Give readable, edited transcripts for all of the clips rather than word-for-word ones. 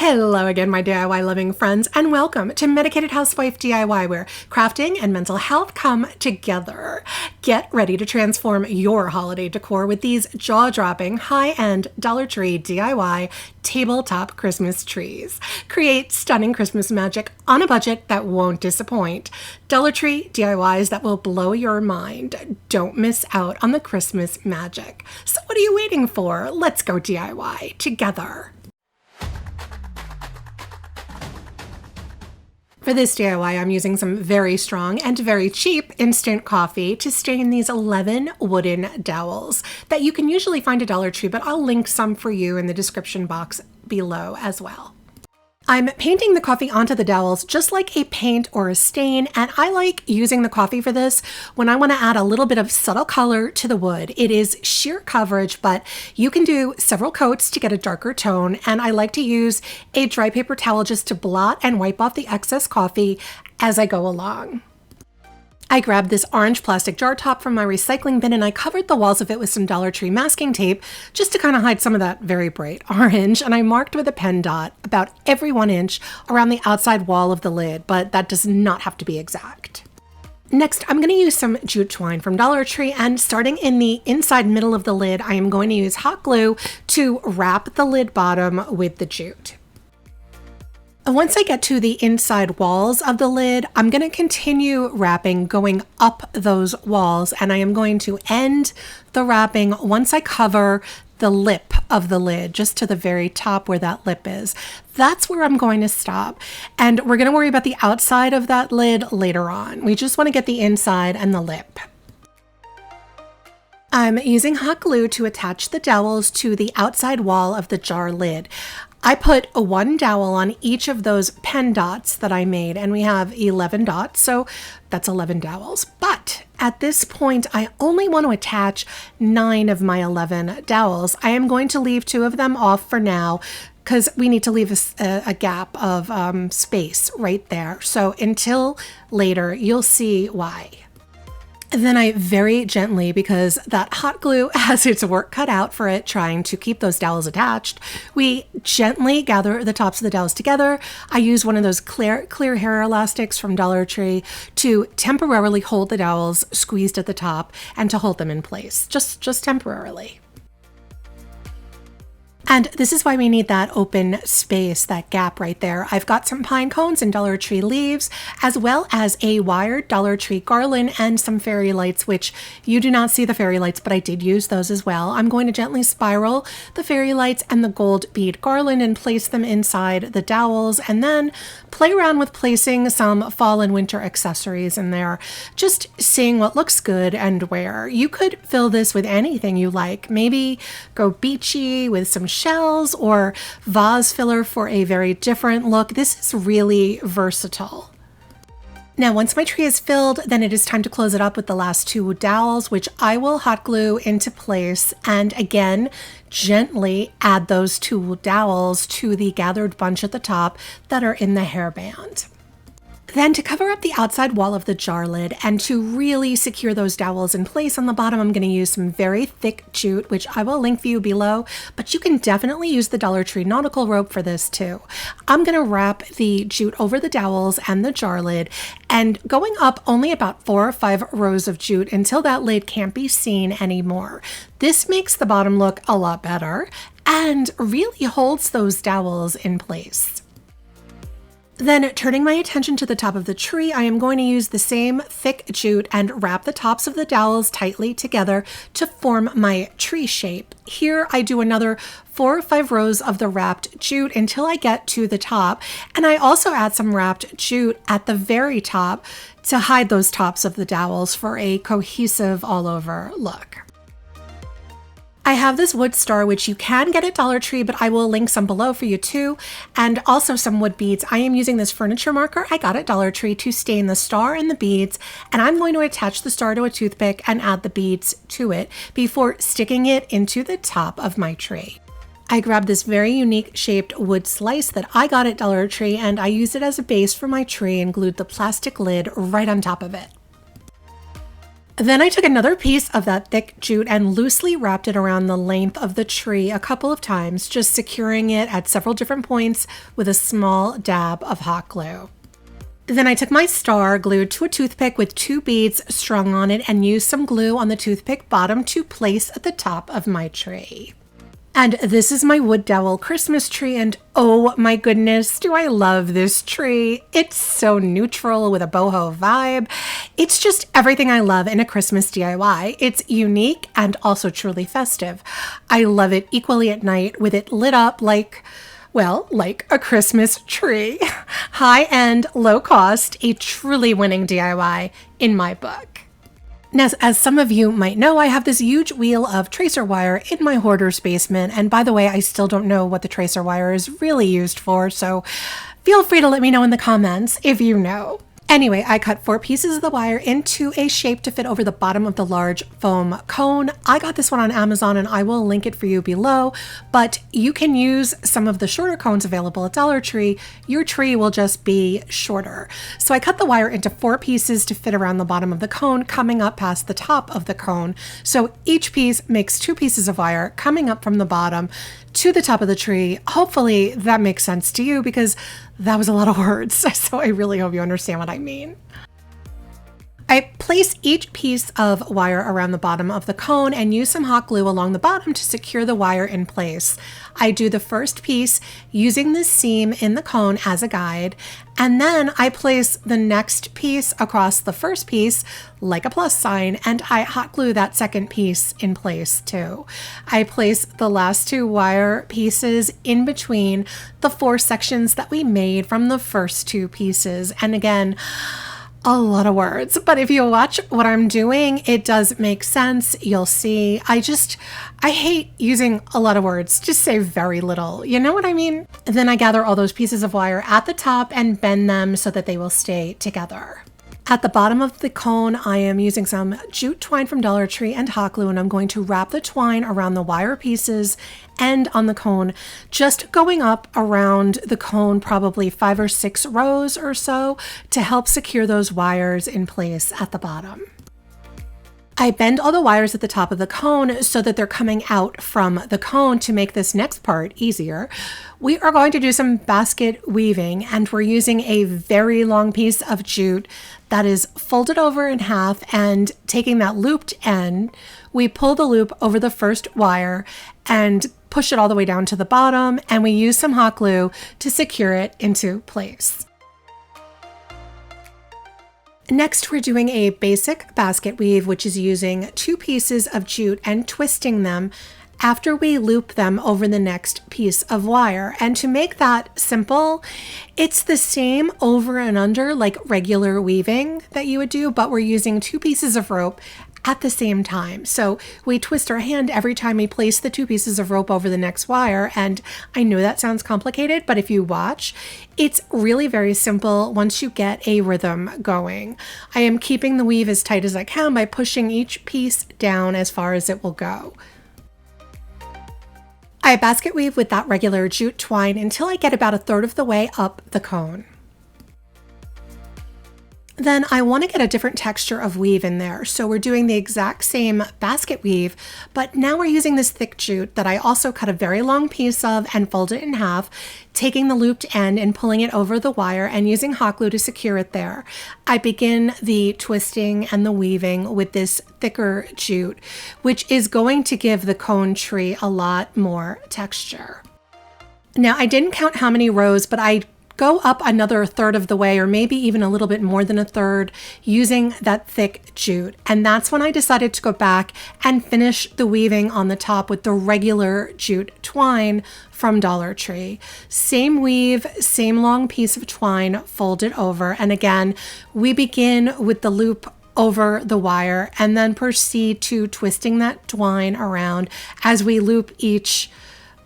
Hello again, my DIY loving friends, and welcome to Medicated Housewife DIY, where crafting and mental health come together. Get ready to transform your holiday decor with these jaw-dropping, high-end Dollar Tree DIY tabletop Christmas trees. Create stunning Christmas magic on a budget that won't disappoint. Dollar Tree DIYs that will blow your mind. Don't miss out on the Christmas magic. So what are you waiting for? Let's go DIY together. For this DIY, I'm using some very strong and very cheap instant coffee to stain these 11 wooden dowels that you can usually find at Dollar Tree, but I'll link some for you in the description box below as well. I'm painting the coffee onto the dowels just like a paint or a stain, and I like using the coffee for this when I want to add a little bit of subtle color to the wood. It is sheer coverage, but you can do several coats to get a darker tone, and I like to use a dry paper towel just to blot and wipe off the excess coffee as I go along. I grabbed this orange plastic jar top from my recycling bin and I covered the walls of it with some Dollar Tree masking tape just to kind of hide some of that very bright orange, and I marked with a pen dot about every 1 inch around the outside wall of the lid, but that does not have to be exact. Next, I'm going to use some jute twine from Dollar Tree, and starting in the inside middle of the lid, I am going to use hot glue to wrap the lid bottom with the jute. Once I get to the inside walls of the lid, I'm going to continue wrapping going up those walls, and I am going to end the wrapping once I cover the lip of the lid, just to the very top where that lip is. That's where I'm going to stop, and we're going to worry about the outside of that lid later on. We just want to get the inside and the lip. I'm using hot glue to attach the dowels to the outside wall of the jar lid. I put one dowel on each of those pen dots that I made, and we have 11 dots, so that's 11 dowels. But at this point, I only want to attach 9 of my 11 dowels. I am going to leave 2 of them off for now because we need to leave a gap of space right there. So until later, you'll see why. Then I very gently, because that hot glue has its work cut out for it trying to keep those dowels attached, we gently gather the tops of the dowels together. I use one of those clear hair elastics from Dollar Tree to temporarily hold the dowels squeezed at the top and to hold them in place, just temporarily. And this is why we need that open space, that gap right there. I've got some pine cones and Dollar Tree leaves, as well as a wired Dollar Tree garland and some fairy lights, which you do not see the fairy lights, but I did use those as well. I'm going to gently spiral the fairy lights and the gold bead garland and place them inside the dowels, and then play around with placing some fall and winter accessories in there, just seeing what looks good and where. You could fill this with anything you like. Maybe go beachy with some shells or vase filler for a very different look. This is really versatile. Now, once my tree is filled, then it is time to close it up with the last 2 dowels, which I will hot glue into place, and again, gently add those 2 dowels to the gathered bunch at the top that are in the hairband. Then to cover up the outside wall of the jar lid and to really secure those dowels in place on the bottom, I'm going to use some very thick jute, which I will link for you below, but you can definitely use the Dollar Tree Nautical rope for this too. I'm going to wrap the jute over the dowels and the jar lid, and going up only about 4 or 5 rows of jute until that lid can't be seen anymore. This makes the bottom look a lot better and really holds those dowels in place. Then, turning my attention to the top of the tree, I am going to use the same thick jute and wrap the tops of the dowels tightly together to form my tree shape. Here, I do another 4 or 5 rows of the wrapped jute until I get to the top, and I also add some wrapped jute at the very top to hide those tops of the dowels for a cohesive all-over look. I have this wood star, which you can get at Dollar Tree, but I will link some below for you too, and also some wood beads. I am using this furniture marker I got at Dollar Tree to stain the star and the beads, and I'm going to attach the star to a toothpick and add the beads to it before sticking it into the top of my tree. I grabbed this very unique shaped wood slice that I got at Dollar Tree, and I used it as a base for my tree and glued the plastic lid right on top of it. Then I took another piece of that thick jute and loosely wrapped it around the length of the tree a couple of times, just securing it at several different points with a small dab of hot glue. Then I took my star glued to a toothpick with 2 beads strung on it and used some glue on the toothpick bottom to place at the top of my tree. And this is my wood dowel Christmas tree, and oh my goodness, do I love this tree. It's so neutral with a boho vibe. It's just everything I love in a Christmas DIY. It's unique and also truly festive. I love it equally at night with it lit up like a Christmas tree. High-end, low-cost, a truly winning DIY in my book. Now, as some of you might know, I have this huge wheel of tracer wire in my hoarder's basement. And by the way, I still don't know what the tracer wire is really used for, so feel free to let me know in the comments if you know. Anyway, I cut 4 pieces of the wire into a shape to fit over the bottom of the large foam cone. I got this one on Amazon and I will link it for you below, but you can use some of the shorter cones available at Dollar Tree. Your tree will just be shorter. So I cut the wire into 4 pieces to fit around the bottom of the cone, coming up past the top of the cone. So each piece makes 2 pieces of wire coming up from the bottom to the top of the tree. Hopefully that makes sense to you because that was a lot of words, so I really hope you understand what I mean. I place each piece of wire around the bottom of the cone and use some hot glue along the bottom to secure the wire in place. I do the first piece using the seam in the cone as a guide, and then I place the next piece across the first piece like a plus sign, and I hot glue that second piece in place too. I place the last 2 wire pieces in between the 4 sections that we made from the first 2 pieces. And again, a lot of words, but if you watch what I'm doing, it does make sense. You'll see. I hate using a lot of words. Just say very little. You know what I mean? And then I gather all those pieces of wire at the top and bend them so that they will stay together. At the bottom of the cone, I am using some jute twine from Dollar Tree and hot glue, and I'm going to wrap the twine around the wire pieces and on the cone, just going up around the cone probably 5 or 6 rows or so to help secure those wires in place at the bottom. I bend all the wires at the top of the cone so that they're coming out from the cone to make this next part easier. We are going to do some basket weaving, and we're using a very long piece of jute that is folded over in half, and taking that looped end, we pull the loop over the first wire and push it all the way down to the bottom, and we use some hot glue to secure it into place. Next, we're doing a basic basket weave, which is using 2 pieces of jute and twisting them after we loop them over the next piece of wire. And to make that simple, it's the same over and under like regular weaving that you would do, but we're using 2 pieces of rope at the same time. So we twist our hand every time we place the 2 pieces of rope over the next wire. And I know that sounds complicated, but if you watch, it's really very simple once you get a rhythm going. I am keeping the weave as tight as I can by pushing each piece down as far as it will go. I basket weave with that regular jute twine until I get about 1/3 of the way up the cone. Then I want to get a different texture of weave in there. So we're doing the exact same basket weave, but now we're using this thick jute that I also cut a very long piece of and fold it in half, taking the looped end and pulling it over the wire and using hot glue to secure it there. I begin the twisting and the weaving with this thicker jute, which is going to give the cone tree a lot more texture. Now, I didn't count how many rows, but I go up another 1/3 of the way, or maybe even a little bit more than 1/3, using that thick jute. And that's when I decided to go back and finish the weaving on the top with the regular jute twine from Dollar Tree. Same weave, same long piece of twine folded over. And again, we begin with the loop over the wire and then proceed to twisting that twine around as we loop each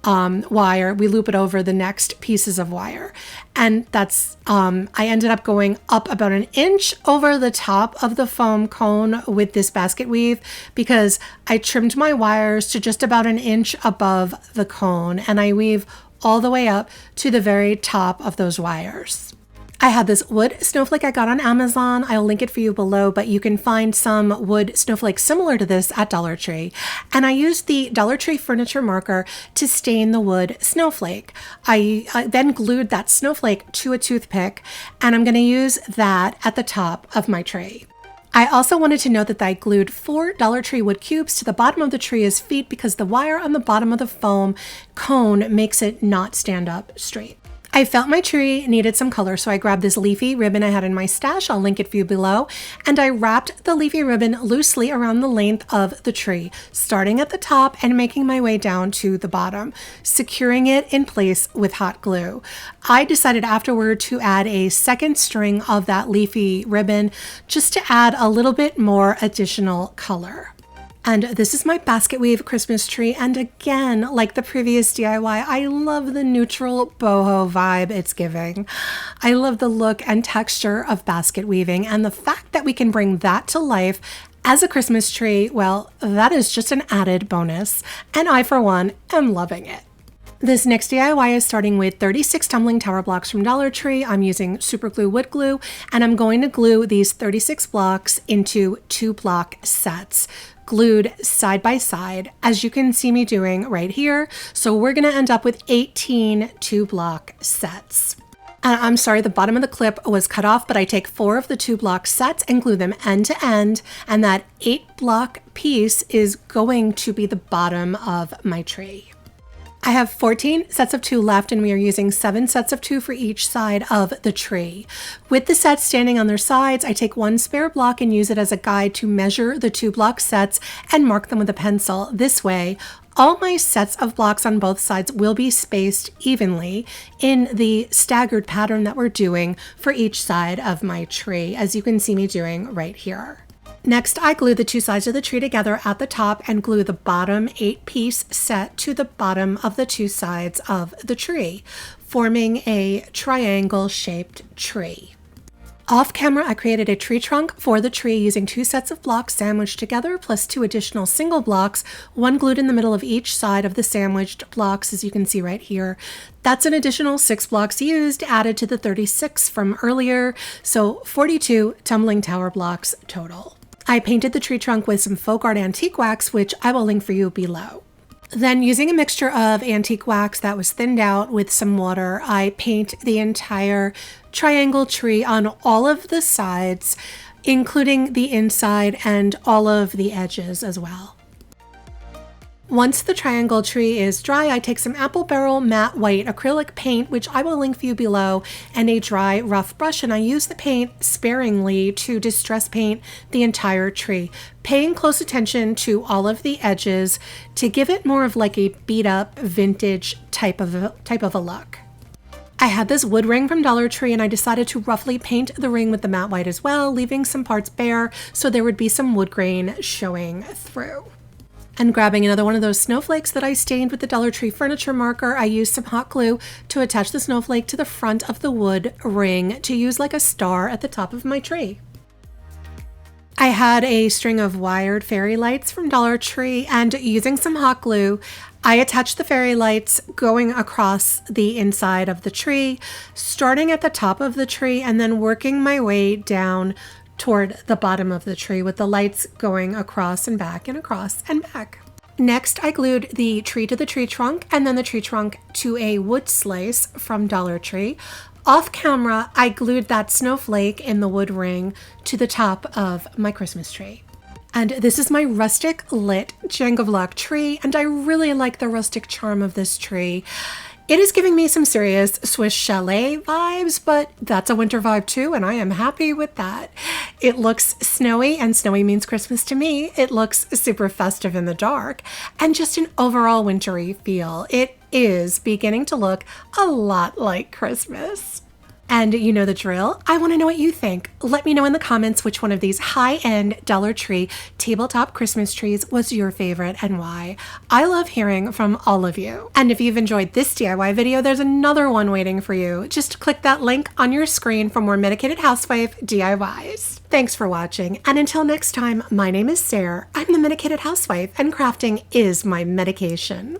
wire. We loop it over the next pieces of wire, and that's I ended up going up about 1 inch over the top of the foam cone with this basket weave because I trimmed my wires to just about 1 inch above the cone, and I weave all the way up to the very top of those wires. I had this wood snowflake I got on Amazon. I'll link it for you below, but you can find some wood snowflakes similar to this at Dollar Tree. And I used the Dollar Tree furniture marker to stain the wood snowflake. I then glued that snowflake to a toothpick, and I'm going to use that at the top of my tray. I also wanted to note that I glued 4 Dollar Tree wood cubes to the bottom of the tree as feet because the wire on the bottom of the foam cone makes it not stand up straight. I felt my tree needed some color, so I grabbed this leafy ribbon I had in my stash. I'll link it for you below. And I wrapped the leafy ribbon loosely around the length of the tree, starting at the top and making my way down to the bottom, securing it in place with hot glue. I decided afterward to add a second string of that leafy ribbon just to add a little bit more additional color. And this is my basket weave Christmas tree. And again, like the previous DIY, I love the neutral boho vibe it's giving. I love the look and texture of basket weaving, and the fact that we can bring that to life as a Christmas tree, well, that is just an added bonus. And I, for one, am loving it. This next DIY is starting with 36 tumbling tower blocks from Dollar Tree. I'm using super glue wood glue, and I'm going to glue these 36 blocks into 2-block sets, glued side by side, as you can see me doing right here. So we're going to end up with 18 2-block sets. I'm sorry, the bottom of the clip was cut off, but I take 4 of the 2-block sets and glue them end to end, and that 8-block piece is going to be the bottom of my tree. I have 14 sets of 2 left, and we are using 7 sets of 2 for each side of the tree. With the sets standing on their sides, I take 1 spare block and use it as a guide to measure the 2-block sets and mark them with a pencil. This way, all my sets of blocks on both sides will be spaced evenly in the staggered pattern that we're doing for each side of my tree, as you can see me doing right here. Next, I glue the 2 sides of the tree together at the top and glue the bottom 8-piece set to the bottom of the 2 sides of the tree, forming a triangle-shaped tree. Off camera, I created a tree trunk for the tree using 2 sets of blocks sandwiched together, plus 2 additional single blocks, 1 glued in the middle of each side of the sandwiched blocks, as you can see right here. That's an additional 6 blocks used, added to the 36 from earlier, so 42 tumbling tower blocks total. I painted the tree trunk with some folk art antique wax, which I will link for you below. Then, using a mixture of antique wax that was thinned out with some water, I paint the entire triangle tree on all of the sides, including the inside and all of the edges as well. Once the triangle tree is dry, I take some Apple Barrel matte white acrylic paint, which I will link for you below, and a dry rough brush, and I use the paint sparingly to distress paint the entire tree, paying close attention to all of the edges to give it more of like a beat up vintage type of a look. I had this wood ring from Dollar Tree, and I decided to roughly paint the ring with the matte white as well, leaving some parts bare so there would be some wood grain showing through. And grabbing another one of those snowflakes that I stained with the Dollar Tree furniture marker, I used some hot glue to attach the snowflake to the front of the wood ring to use like a star at the top of my tree. I had a string of wired fairy lights from Dollar Tree, and using some hot glue, I attached the fairy lights going across the inside of the tree, starting at the top of the tree and then working my way down toward the bottom of the tree with the lights going across and back and across and back. Next, I glued the tree to the tree trunk and then the tree trunk to a wood slice from Dollar Tree. Off camera, I glued that snowflake in the wood ring to the top of my Christmas tree. And this is my rustic lit Jenga block tree, and I really like the rustic charm of this tree. It is giving me some serious Swiss chalet vibes, but that's a winter vibe too, and I am happy with that. It looks snowy, and snowy means Christmas to me. It looks super festive in the dark, and just an overall wintry feel. It is beginning to look a lot like Christmas. And you know the drill. I want to know what you think. Let me know in the comments which one of these high-end Dollar Tree tabletop Christmas trees was your favorite and why. I love hearing from all of you. And if you've enjoyed this DIY video, there's another one waiting for you. Just click that link on your screen for more Medicated Housewife DIYs. Thanks for watching, and until next time, my name is Sarah. I'm the Medicated Housewife, and crafting is my medication.